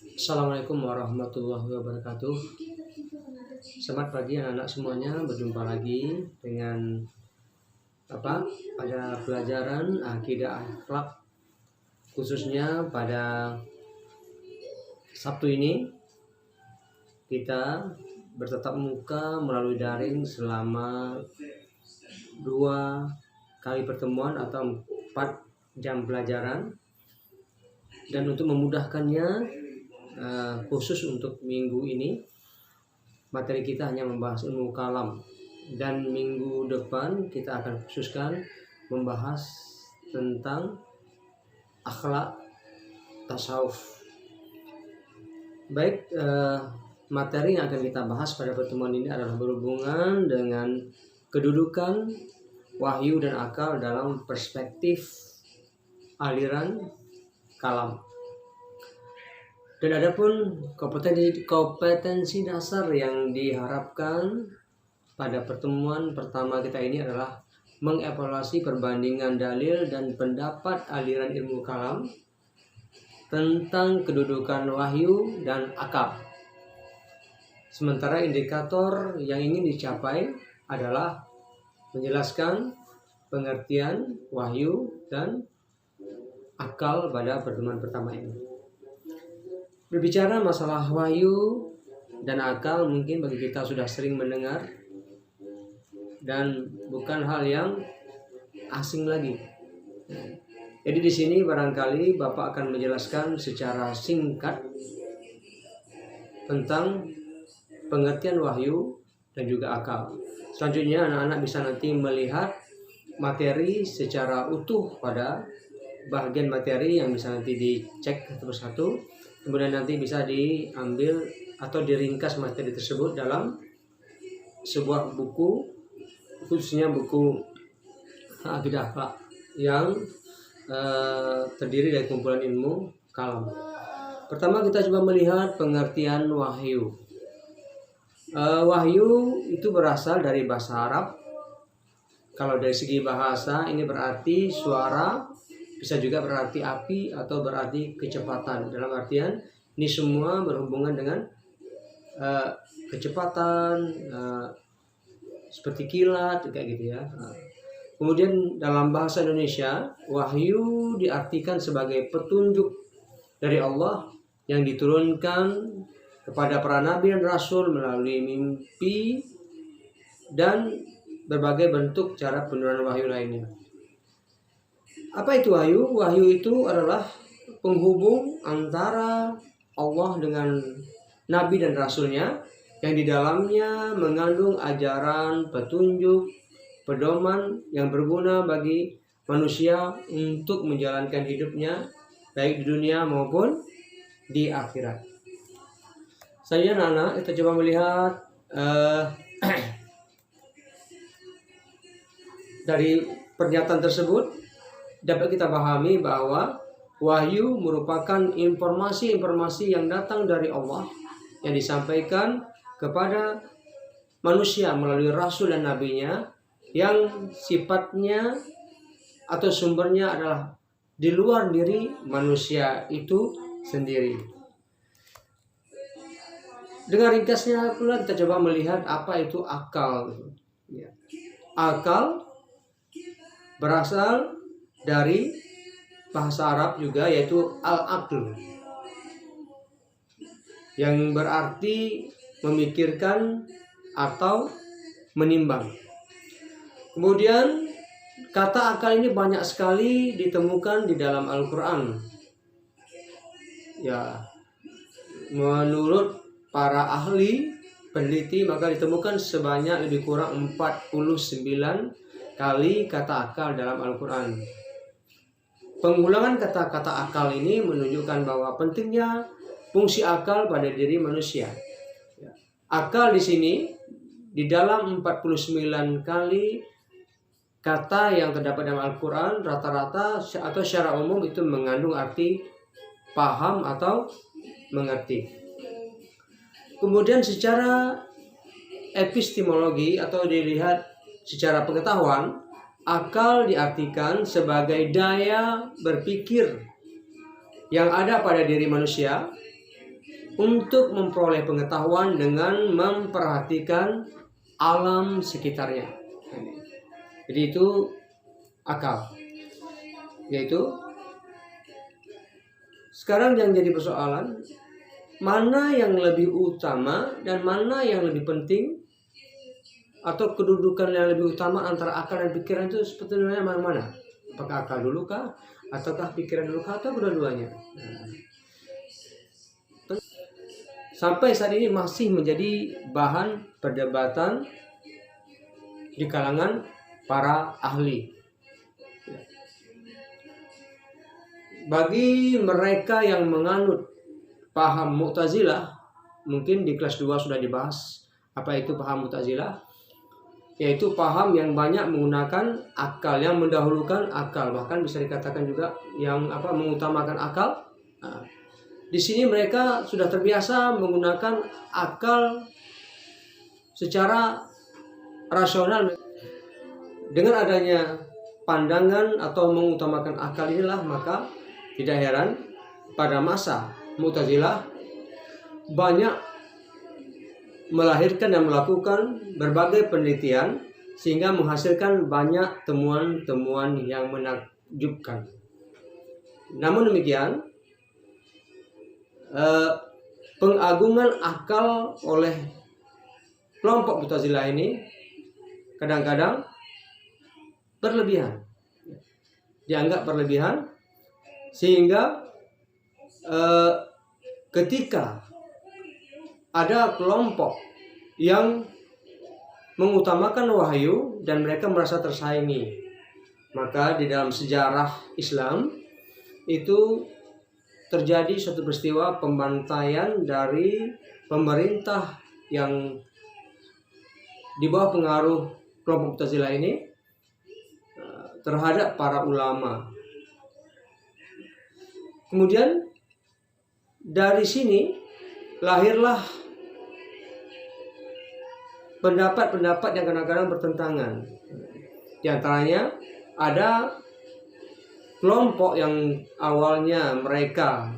Assalamualaikum warahmatullahi wabarakatuh. Selamat pagi anak-anak semuanya. Berjumpa lagi dengan pada pelajaran akidah akhlak, khususnya pada Sabtu ini kita bertatap muka melalui daring selama 2 kali pertemuan atau 4 jam pelajaran. Dan untuk memudahkannya, khusus untuk minggu ini materi kita hanya membahas ilmu kalam, dan minggu depan kita akan khususkan membahas tentang akhlak tasawuf. Baik, materi yang akan kita bahas pada pertemuan ini adalah berhubungan dengan kedudukan wahyu dan akal dalam perspektif aliran kalam. Dan adapun kompetensi dasar yang diharapkan pada pertemuan pertama kita ini adalah mengevaluasi perbandingan dalil dan pendapat aliran ilmu kalam tentang kedudukan wahyu dan akal. Sementara indikator yang ingin dicapai adalah menjelaskan pengertian wahyu dan akal pada pertemuan pertama ini. Berbicara masalah wahyu dan akal mungkin bagi kita sudah sering mendengar dan bukan hal yang asing lagi. Jadi di sini barangkali Bapak akan menjelaskan secara singkat tentang pengertian wahyu dan juga akal. Selanjutnya anak-anak bisa nanti melihat materi secara utuh pada bagian materi yang bisa nanti dicek satu persatu. Kemudian nanti bisa diambil atau diringkas materi tersebut dalam sebuah buku, khususnya buku akidah akhlak yang terdiri dari kumpulan ilmu kalam. Pertama kita coba melihat pengertian wahyu. Wahyu itu berasal dari bahasa Arab. Kalau dari segi bahasa ini berarti suara, bisa juga berarti api atau berarti kecepatan. Dalam artian ini semua berhubungan dengan kecepatan, seperti kilat kayak gitu ya. Kemudian dalam bahasa Indonesia, wahyu diartikan sebagai petunjuk dari Allah yang diturunkan kepada para nabi dan rasul melalui mimpi dan berbagai bentuk cara penurunan wahyu lainnya. Apa itu wahyu? Wahyu itu adalah penghubung antara Allah dengan nabi dan rasulnya yang di dalamnya mengandung ajaran, petunjuk, pedoman yang berguna bagi manusia untuk menjalankan hidupnya baik di dunia maupun di akhirat. Selanjutnya anak-anak kita coba melihat dari pernyataan tersebut dapat kita pahami bahwa wahyu merupakan informasi-informasi yang datang dari Allah yang disampaikan kepada manusia melalui rasul dan nabinya yang sifatnya atau sumbernya adalah di luar diri manusia itu sendiri. Dengan ringkasnya pula kita coba melihat apa itu akal. Akal berasal dari bahasa Arab juga, yaitu al-aql, yang berarti memikirkan atau menimbang. Kemudian kata akal ini banyak sekali ditemukan di dalam Al-Quran. Ya, menurut para ahli peneliti maka ditemukan sebanyak lebih kurang 49 kali kata akal dalam Al-Quran. Pengulangan kata-kata akal ini menunjukkan bahwa pentingnya fungsi akal pada diri manusia. Akal di sini di dalam 49 kali kata yang terdapat dalam Al-Quran rata-rata atau secara umum itu mengandung arti paham atau mengerti. Kemudian secara epistemologi atau dilihat secara pengetahuan, akal diartikan sebagai daya berpikir yang ada pada diri manusia untuk memperoleh pengetahuan dengan memperhatikan alam sekitarnya. Jadi itu akal. Yaitu sekarang yang jadi persoalan, mana yang lebih utama dan mana yang lebih penting, atau kedudukan yang lebih utama antara akal dan pikiran itu sebetulnya mana? Apakah akal dulu kah, ataukah pikiran dulu kah, atau kedua-duanya? Sampai saat ini masih menjadi bahan perdebatan di kalangan para ahli. Bagi mereka yang menganut paham Mu'tazilah, mungkin di kelas 2 sudah dibahas apa itu paham Mu'tazilah, yaitu paham yang banyak menggunakan akal, yang mendahulukan akal, bahkan bisa dikatakan juga yang mengutamakan akal. Nah, di sini mereka sudah terbiasa menggunakan akal secara rasional. Dengan adanya pandangan atau mengutamakan akal inilah, maka tidak heran pada masa Mu'tazilah banyak melahirkan dan melakukan berbagai penelitian sehingga menghasilkan banyak temuan-temuan yang menakjubkan. Namun demikian, pengagungan akal oleh kelompok Mu'tazilah ini kadang-kadang berlebihan, dianggap berlebihan, sehingga ketika ada kelompok yang mengutamakan wahyu dan mereka merasa tersaingi, maka di dalam sejarah Islam itu terjadi suatu peristiwa pembantaian dari pemerintah yang di bawah pengaruh kelompok Mu'tazilah ini terhadap para ulama. Kemudian dari sini lahirlah pendapat-pendapat yang kadang-kadang bertentangan. Di antaranya ada kelompok yang awalnya mereka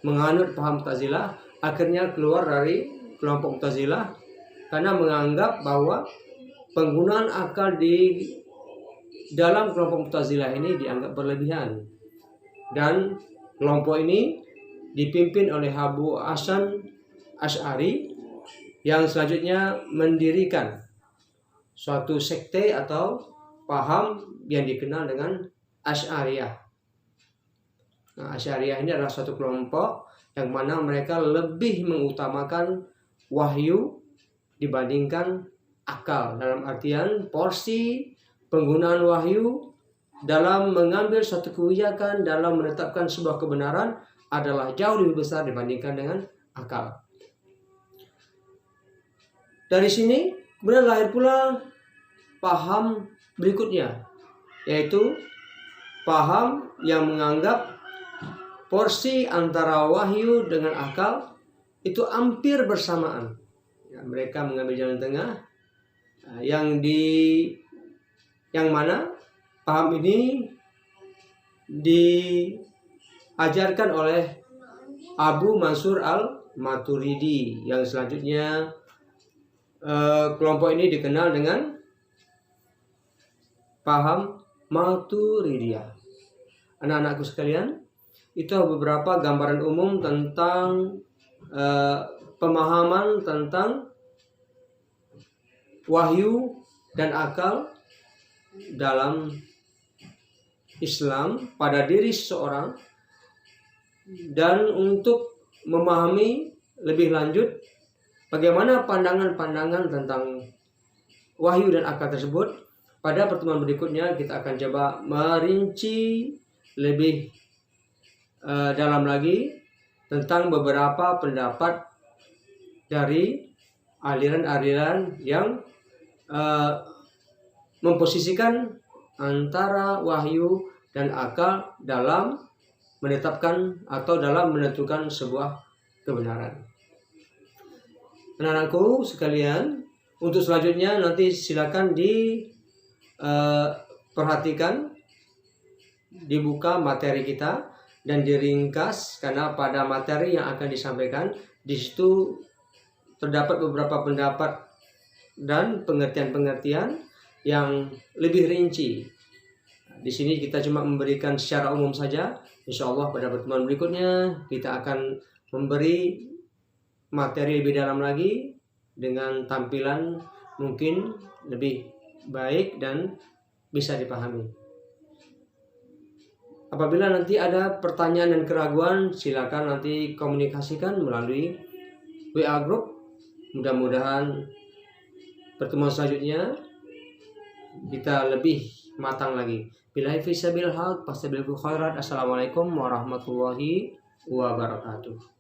menganut paham Mu'tazilah, akhirnya keluar dari kelompok Mu'tazilah karena menganggap bahwa penggunaan akal di dalam kelompok Mu'tazilah ini dianggap berlebihan. Dan kelompok ini dipimpin oleh Abu Hasan Asy'ari yang selanjutnya mendirikan suatu sekte atau paham yang dikenal dengan Asy'ariyah. Nah, Asy'ariyah ini adalah suatu kelompok yang mana mereka lebih mengutamakan wahyu dibandingkan akal, dalam artian porsi penggunaan wahyu dalam mengambil suatu kebijakan, dalam menetapkan sebuah kebenaran adalah jauh lebih besar dibandingkan dengan akal. Dari sini kemudian lahir pula paham berikutnya, yaitu paham yang menganggap porsi antara wahyu dengan akal itu hampir bersamaan. Ya, mereka mengambil jalan tengah, yang mana paham ini diajarkan oleh Abu Mansur al-Maturidi, yang selanjutnya kelompok ini dikenal dengan paham Maturidiyah. Anak-anakku sekalian, itu beberapa gambaran umum tentang pemahaman tentang wahyu dan akal dalam Islam pada diri seseorang. Dan untuk memahami lebih lanjut bagaimana pandangan-pandangan tentang wahyu dan akal tersebut, pada pertemuan berikutnya kita akan coba merinci lebih dalam lagi tentang beberapa pendapat dari aliran-aliran yang memposisikan antara wahyu dan akal dalam menetapkan atau dalam menentukan sebuah kebenaran. Anak-anakku sekalian, untuk selanjutnya nanti silakan diperhatikan, dibuka materi kita, dan diringkas karena pada materi yang akan disampaikan di situ terdapat beberapa pendapat dan pengertian-pengertian yang lebih rinci. Di sini kita cuma memberikan secara umum saja. Insya Allah pada pertemuan berikutnya kita akan memberi materi lebih dalam lagi dengan tampilan mungkin lebih baik dan bisa dipahami. Apabila nanti ada pertanyaan dan keraguan, silakan nanti komunikasikan melalui WA Group. Mudah-mudahan pertemuan selanjutnya kita lebih matang lagi. Billahi fi sabil haq, fastabiqul khairat. Assalamualaikum warahmatullahi wabarakatuh.